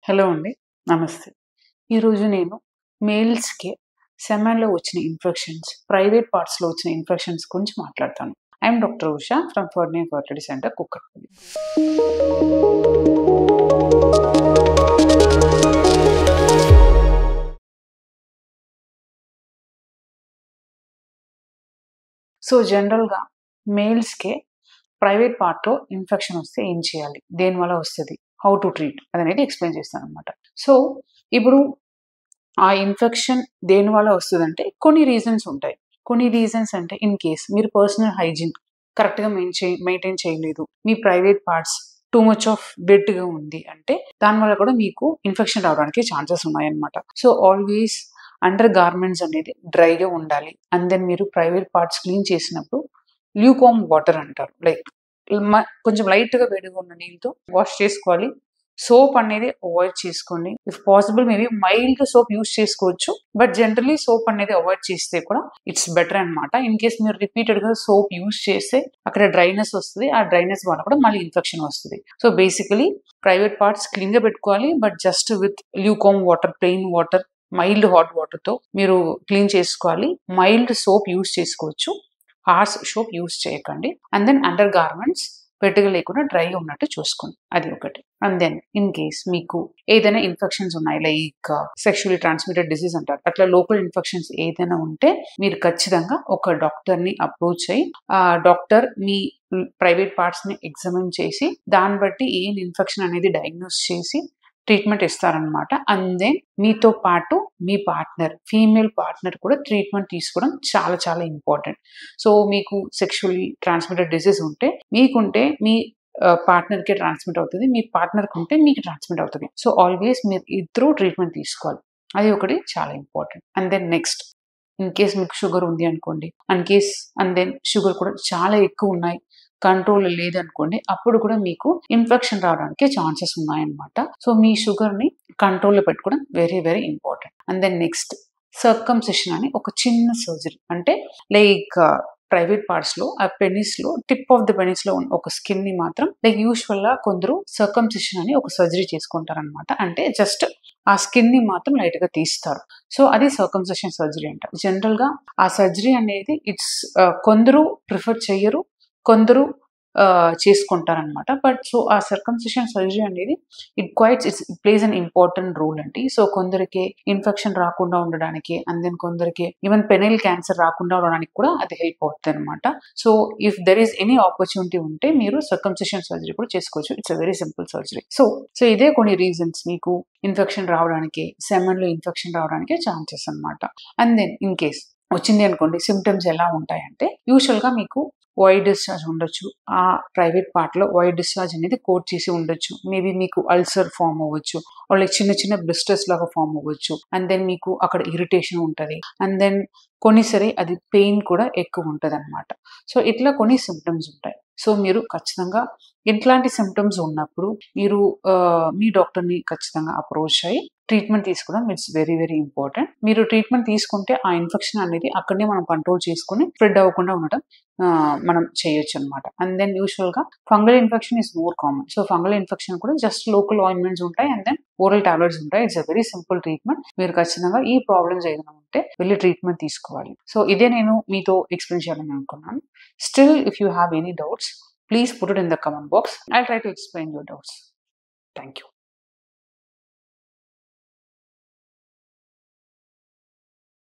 Hello అండి. నమస్తే. ఈరోజు నేను మేల్స్‌కి సెమెన్‌లో వచ్చిన ఇన్ఫెక్షన్స్, ప్రైవేట్ పార్ట్స్‌లో వచ్చిన ఇన్ఫెక్షన్స్ గురించి మాట్లాడతాను. I am doctor Usha from ఫర్నియర్ ఫర్టిలిటీ సెంటర్, కుక్కట్పల్లి. సో, జనరల్‌గా మేల్స్‌కి ప్రైవేట్ పార్ట్‌లో ఇన్ఫెక్షన్ వస్తే ఏం చేయాలి? దేనివల్ల వస్తది? How to treat? అదనేది ఎక్స్‌ప్లెయిన్ చేస్తాననమాట. సో, ఇప్పుడు ఆ ఇన్ఫెక్షన్ దేనివల్ల వస్తదంటే కొన్ని రీజన్స్ ఉంటాయి. కొన్ని రీజన్స్ అంటే ఇన్ కేస్ మీరు పర్సనల్ హైజీన్ కరెక్ట్‌గా మెయింటైన్ చేయలేదు. మీ private parts too much of డర్ట్‌గా ఉంది అంటే దానివల్ల కూడా మీకు ఇన్ఫెక్షన్ రావడానికి ఛాన్సెస్ ఉన్నాయన్నమాట. సో, ఆల్వేస్ అండర్ గార్మెంట్స్ అనేది డ్రైగా ఉండాలి. అండ్ దెన్ మీరు ప్రైవేట్ పార్ట్స్ క్లీన్ చేసినప్పుడు ల్యూకార్మ్ వాటర్ అంటారు. లైక్ కొంచెం లైట్‌గా వేడిగా ఉన్న నీళ్ళతో వాష్ చేసుకోవాలి. సోప్ అనేది అవాయిడ్ చేసుకోండి. If possible maybe mild soap use చేసుకోవచ్చు. బట్ జనరల్లీ సోప్ అనేది అవాయిడ్ చేస్తే కూడా ఇట్స్ బెటర్ అనమాట. ఇన్ కేస్ మీరు రిపీటెడ్‌గా సోప్ యూజ్ చేస్తే అక్కడ డ్రైనెస్ వస్తది. ఆ డ్రైనెస్ వల్ల కూడా మళ్ళీ ఇన్ఫెక్షన్ వస్తది. సో, బేసికలీ ప్రైవేట్ పార్ట్స్ క్లీన్‌గా పెట్టుకోవాలి. But just with lukewarm water, plain water, mild hot వాటర్‌తో మీరు క్లీన్ చేసుకోవాలి. మైల్డ్ సోప్ యూజ్ చేసుకోవచ్చు. హార్ష్ సోప్ యూజ్ చేయకండి. అండ్ దెన్ అండర్ గార్మెంట్స్ వెట్టుగా లేకుండా డ్రైగా ఉన్నట్టు చూసుకోండి. అది ఒకటి. అండ్ దెన్ ఇన్ కేస్ మీకు ఏదైనా ఇన్ఫెక్షన్స్ ఉన్నాయి, లైక్ సెక్షువల్లీ ట్రాన్స్మిటెడ్ డిసీజ్ అంటారు. అట్లా లోకల్ ఇన్ఫెక్షన్స్ ఏదైనా ఉంటే మీరు ఖచ్చితంగా ఒక డాక్టర్‌ని అప్రోచ్ అయ్యి ఆ డాక్టర్ మీ ప్రైవేట్ పార్ట్స్‌ని ఎగ్జామిన్ చేసి దాన్ని బట్టి ఏం ఇన్ఫెక్షన్ అనేది డయాగ్నోస్ చేసి ట్రీట్మెంట్ ఇస్తారనమాట. అండ్ దెన్ మీతో పాటు మీ పార్ట్నర్, ఫీమేల్ పార్ట్నర్ కూడా ట్రీట్మెంట్ తీసుకోవడం చాలా చాలా ఇంపార్టెంట్. సో, మీకు సెక్షువల్లీ ట్రాన్స్మిటెడ్ డిసీజ్ ఉంటే మీకుంటే మీ పార్ట్నర్‌కే ట్రాన్స్మిట్ అవుతది. మీ పార్ట్నర్‌కి ఉంటే మీకు ట్రాన్స్మిట్ అవుతది. సో, ఆల్వేస్ మీరు ఇద్దరూ ట్రీట్మెంట్ తీసుకోవాలి. అది ఒకటి చాలా important. And then next in case మీకు షుగర్ ఉంది అనుకోండి. అండ్ దెన్ షుగర్ కూడా చాలా ఎక్కువ ఉన్నాయి. కంట్రోల్ లేదనుకోండి. అప్పుడు కూడా మీకు ఇన్ఫెక్షన్ రావడానికి ఛాన్సెస్ ఉన్నాయన్నమాట. సో, మీ షుగర్‌ని కంట్రోల్‌లో పెట్టుకోవడం very very important. And then next circumcision అని ఒక చిన్న సర్జరీ. అంటే లైక్ ప్రైవేట్ పార్ట్స్‌లో ఆ పెనిస్‌లో టిప్ ఆఫ్ ది పెనిస్‌లో ఉన్న ఒక స్కిన్‌ని మాత్రం లైక్ యూజువల్‌గా కొందరు సర్కంసిషన్ అని ఒక సర్జరీ చేసుకుంటారనమాట. అంటే జస్ట్ ఆ స్కిన్‌ని మాత్రం లైట్‌గా తీస్తారు. సో, అది సర్కంసిషన్ సర్జరీ అంటారు. జనరల్‌గా ఆ సర్జరీ అనేది కొందరు ప్రిఫర్ చెయ్యరు. కొందరు చేసుకుంటారనమాట. బట్ సో, ఆ సర్కంసిషన్ సర్జరీ అనేది it plays an important role అండి. సో, కొందరికి ఇన్ఫెక్షన్ రాకుండా ఉండడానికి, అండ్ దెన్ కొందరికి ఈవెన్ పెనైల్ క్యాన్సర్ రాకుండా ఉండడానికి కూడా అది హెల్ప్ అవుతదనమాట. So, if there is any opportunity ఉంటే మీరు సర్కంసిషన్ సర్జరీ కూడా చేసుకోవచ్చు. It's a very simple surgery. So, ఇదే కొన్ని రీజన్స్ మీకు ఇన్ఫెక్షన్ రావడానికి, సెమెన్‌లో ఇన్ఫెక్షన్ రావడానికి ఛాన్సెస్ అనమాట. అండ్ దెన్ ఇన్ కేస్ వచ్చింది అనుకోండి, సింప్టమ్స్ ఎలా ఉంటాయంటే యూజువల్‌గా మీకు వైట్ డిశ్చార్జ్ ఉండొచ్చు. ఆ ప్రైవేట్ పార్ట్‌లో వైట్ డిశ్చార్జ్ అనేది కోట్ చేసి ఉండొచ్చు. మేబీ మీకు అల్సర్ ఫార్మ్ అవ్వచ్చు. ఆర్ లైక్ చిన్న చిన్న బ్లిస్టర్స్ లాగా ఫార్మ్ అవ్వచ్చు. అండ్ దెన్ మీకు అక్కడ ఇరిటేషన్ ఉంటది. అండ్ దెన్ కొన్నిసారి అది పెయిన్ కూడా ఎక్కువ ఉంటదనమాట. సో, ఇట్లా కొన్ని సింప్టమ్స్ ఉంటాయి. సో, మీరు ఖచ్చితంగా ఇట్లాంటి సింప్టమ్స్ ఉన్నప్పుడు మీరు మీ డాక్టర్‌ని ఖచ్చితంగా అప్రోచ్ అయ్యి ట్రీట్మెంట్ తీసుకోవడం ఇట్స్ వెరీ వెరీ ఇంపార్టెంట్. మీరు ట్రీట్మెంట్ తీసుకుంటే ఆ ఇన్ఫెక్షన్ అనేది అక్కడనే మనం కంట్రోల్ చేసుకొని స్ప్రెడ్ అవ్వకుండా ఉండడం మనం చేయొచ్చనమాట. అండ్ దెన్ యూజువల్‌గా fungal infection is more common. So, fungal infection కూడా జస్ట్ లోకల్ ఆయింట్మెంట్స్ ఉంటాయి. అండ్ దెన్ ఓరల్ టాబ్లెట్స్ ఉంటాయి. It's a very simple treatment. మీరు ఖచ్చితంగా ఈ ప్రాబ్లమ్స్ ఏదైనా ఉంటే వెళ్లి ట్రీట్మెంట్ తీసుకోవాలి. సో, ఇదే నేను మీతో ఎక్స్‌ప్లెయిన్ చేయాలని అనుకున్నాను. Still, if you have any doubts, please put it in the comment box. I'll try to explain your doubts. Thank you.